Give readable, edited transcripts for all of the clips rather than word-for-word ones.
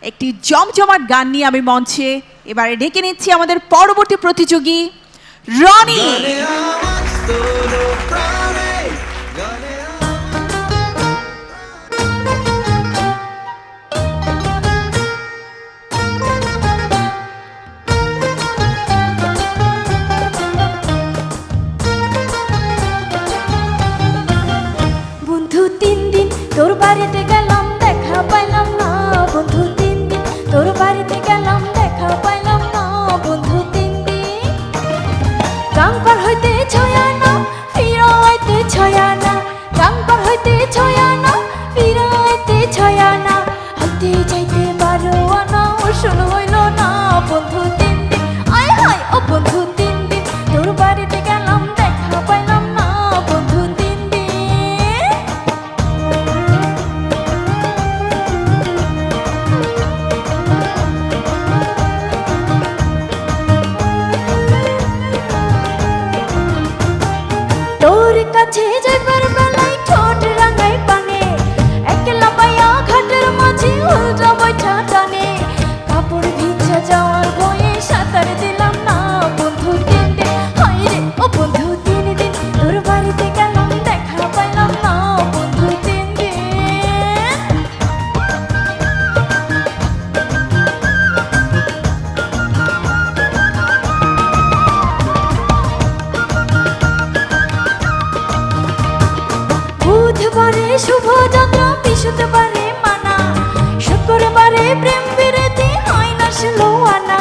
একটি জমজমাট গান নিয়ে আমি মঞ্চে এবারে ডেকে নিচ্ছি আমাদের পরবর্তী প্রতিযোগী রনি। বন্ধু 3 দিন তোর বাড়িতে গেলাম দেখা পাইলাম না বন্ধু 3 দিন তোর বাড়িতে গেলাম দেখা পাইলাম না বন্ধু 3 দিন গাঙ্গার হইতে ছয়া না ফিরাইতে ছয়া না গাঙ্গার হইতে ছয়া না ফিরাইতে ছয়া না হাতে যাইতে পারো না শুনো হইল না বন্ধু 3 দিন আয় হায় ও বন্ধু 3 দিন তোর বাড়িতে গেলাম দেখা পাইলাম না বন্ধু 3 দিন তোর কাছে যাইবার বেলায় ঠোঁট রাঙাই পানে একলা পাইয়া ঘাটের মাঝে উল্টা বৈঠা টানে কাপড় ভিজা যাওয়ার ভয়ে সাঁতার দিলাম না বন্ধু 3 দিন হায় রে ও বন্ধু 3 দিন তোর বাড়িতে গেলাম দেখা পাইলাম না বন্ধু 3 দিন বুধবারে শুভ যাত্রা বৃহস্পতিবারে মানা শুক্রবারে প্রেম বিরতি হয় না ষোলোয়ানা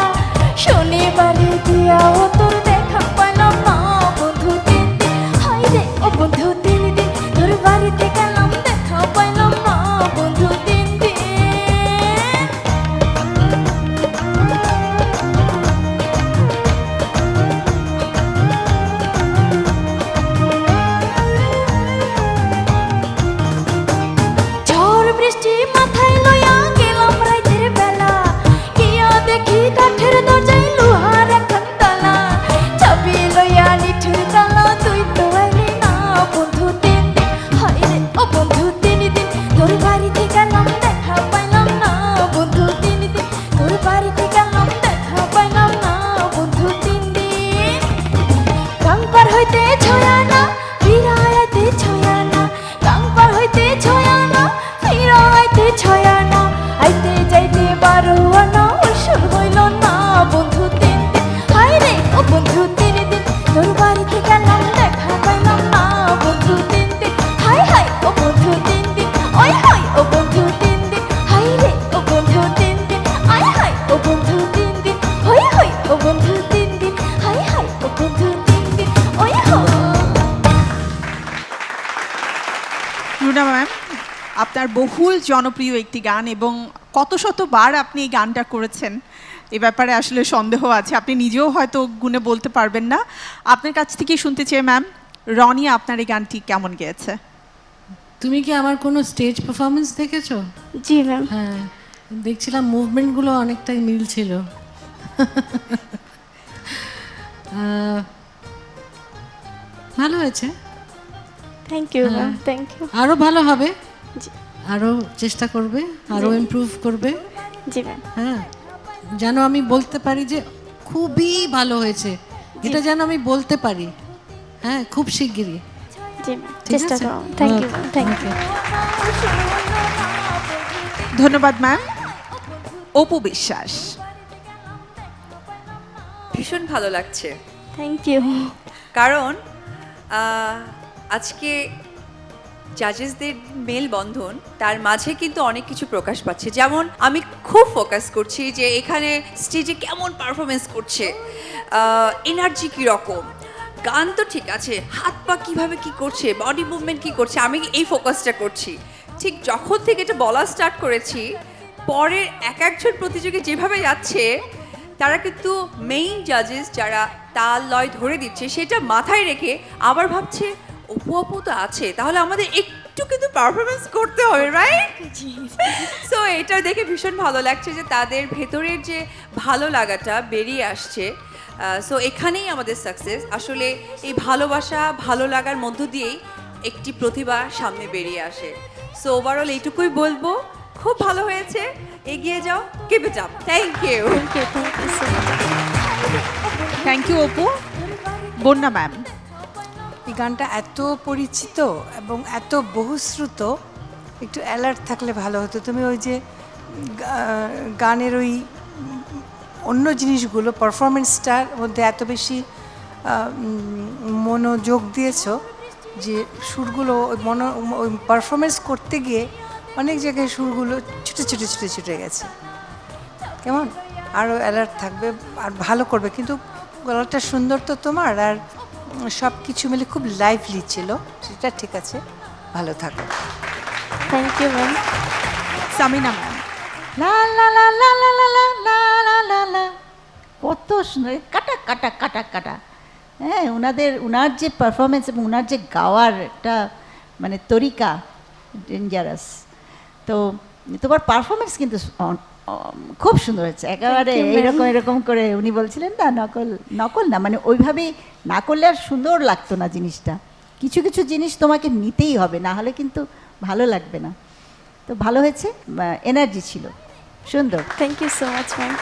শনিবারে দিয়াও তোর দেখা পাইলাম না বন্ধু 3 দিন হায় রে ও বন্ধু 3 দিন তোর বাড়িতে গেলাম দেখা পাইলাম না বন্ধু 3 দিন ঝড় বৃষ্টি মাথায় লইয়া গেলাম রাইতের বেলা গিয়া দেখি কাঠের দরজায় লোহার একখান তালা চাবি লইয়া নিঠুর তালা তুই তো আইলি না বন্ধু 3 দিন হায় রে ও বন্ধু 3 দিন তোর বাড়িতে গেলাম দেখা পাইলাম না বন্ধু 3 দিন তোর বাড়িতে গেলাম দেখা পাইলাম না বন্ধু 3 দিন গাঙ্গার হইতে ছয়া না ফিরাইতে ছয়া না গাঙ্গার হইতে ছয়া না ফিরাইতে ছয়া না আইতে যাইতে পারো না ওসর হইল না বন্ধু 3 দিন হায় রে ও বন্ধু 3 দিন তোর বাড়িতে গেলাম দেখা পাইলাম না বন্ধু 3 দিন হায় হায় ও বন্ধু 3 দিন ওই হায় ও বন্ধু 3 দিন হায় রে ও বন্ধু 3 দিন আয় হায় ও বন্ধু 3 দিন হই হই ও বন্ধু 3 দিন হায় হায় ও বন্ধু 3 দিন ওই হয় রুনা ম্যাম, আপনার বহুল জনপ্রিয় একটি গান এবং কত শতবার আপনি এই গানটা করেছেন এ ব্যাপারে আসলে সন্দেহ আছে, আপনি নিজেও হয়তো গুণে বলতে পারবেন না। আপনার কাছ থেকে শুনতে চাই ম্যাম, রনি আপনার এই গানটি কেমন গেয়েছে? তুমি কি আমার কোনো স্টেজ পারফরমেন্স দেখেছো? জি ম্যাম হ্যাঁ, দেখছিলাম মুভমেন্টগুলো অনেকটাই মিল ছিল। ভালো হয়েছে, thank you ma'am thank you আরও ভালো হবে, জি আরও চেষ্টা করবে, আরও ইমপ্রুভ করবে। জি ম্যাম হ্যাঁ, যেন আমি বলতে পারি যে খুবই ভালো হয়েছে, এটা যেন আমি বলতে পারি। হ্যাঁ, খুব শিগগিরই। জি ম্যাম ঠিক চেষ্টা আছে? করব thank you Okay, thank you okay. ধন্যবাদ ম্যাম। অপু বিশ্বাস। ভীষণ ভালো লাগছে, থ্যাংক ইউ কারণ আজকে জাজেসদের মেলবন্ধন তার মাঝে কিন্তু অনেক কিছু প্রকাশ পাচ্ছে। যেমন আমি খুব ফোকাস করছি যে এখানে স্টেজে কেমন পারফরমেন্স করছে, এনার্জি কীরকম, গান তো ঠিক আছে, হাত পা কীভাবে কী করছে, বডি মুভমেন্ট কী করছে, আমি এই ফোকাসটা করছি। ঠিক যখন থেকে এটা বলা স্টার্ট করেছি, পরের এক একজন প্রতিযোগী যেভাবে যাচ্ছে তারা কিন্তু মেইন জাজেস যারা তাল লয় ধরে দিচ্ছে সেটা মাথায় রেখে আবার ভাবছে অপু আপু তো আছে, তাহলে আমাদের একটু কিন্তু পারফরমেন্স করতে হবে, রাইট? সো এটা দেখে ভীষণ ভালো লাগছে যে তাদের ভেতরের যে ভালো লাগাটা বেরিয়ে আসছে। সো এখানেই আমাদের সাকসেস। আসলে এই ভালোবাসা ভালো লাগার মধ্য দিয়েই একটি প্রতিভা সামনে বেরিয়ে আসে। সো ওভারঅল এইটুকুই বলবো, খুব খুব ভালো হয়েছে, এগিয়ে যাও, keep it up. Thank you. Thank you Apu. Bonna ma'am, এই গানটা এত পরিচিত এবং এত বহুশ্রুত, একটু অ্যালার্ট থাকলে ভালো হতো। তুমি ওই যে গানের ওই অন্য জিনিসগুলো পারফরমেন্সটার মধ্যে এত বেশি মনোযোগ দিয়েছো যে সুরগুলো ওই পারফরমেন্স করতে গিয়ে অনেক জায়গায় সুরগুলো ছুটে ছুটে ছুটে ছুটে গেছে। কেমন আরও অ্যালার্ট থাকবে আর ভালো করবে। কিন্তু গলাটা সুন্দর তো তোমার, আর সব কিছু মিলে খুব লাইভলি ছিল, সেটা ঠিক আছে, ভালো থাকো। Thank you ma'am. Samina ma'am, লা লা লা লা লা লা লা লা লা লা লা, কত সুন্দর, কাটা কাটা কাটা কাটা। হ্যাঁ, ওনার যে পারফরমেন্স এবং ওনার যে গাওয়ার একটা মানে তরিকা ডেঞ্জারাস। তো তোমার পারফরমেন্স কিন্তু খুব সুন্দর হচ্ছে একেবারে। এরকম করে উনি বলছিলেন না, নকল না, মানে ওইভাবেই না করলে আর সুন্দর লাগতো না জিনিসটা। কিছু কিছু জিনিস তোমাকে নিতেই হবে, না হলে কিন্তু ভালো লাগবে না। তো ভালো হয়েছে, এনার্জি ছিল, সুন্দর। Thank you so much ma'am.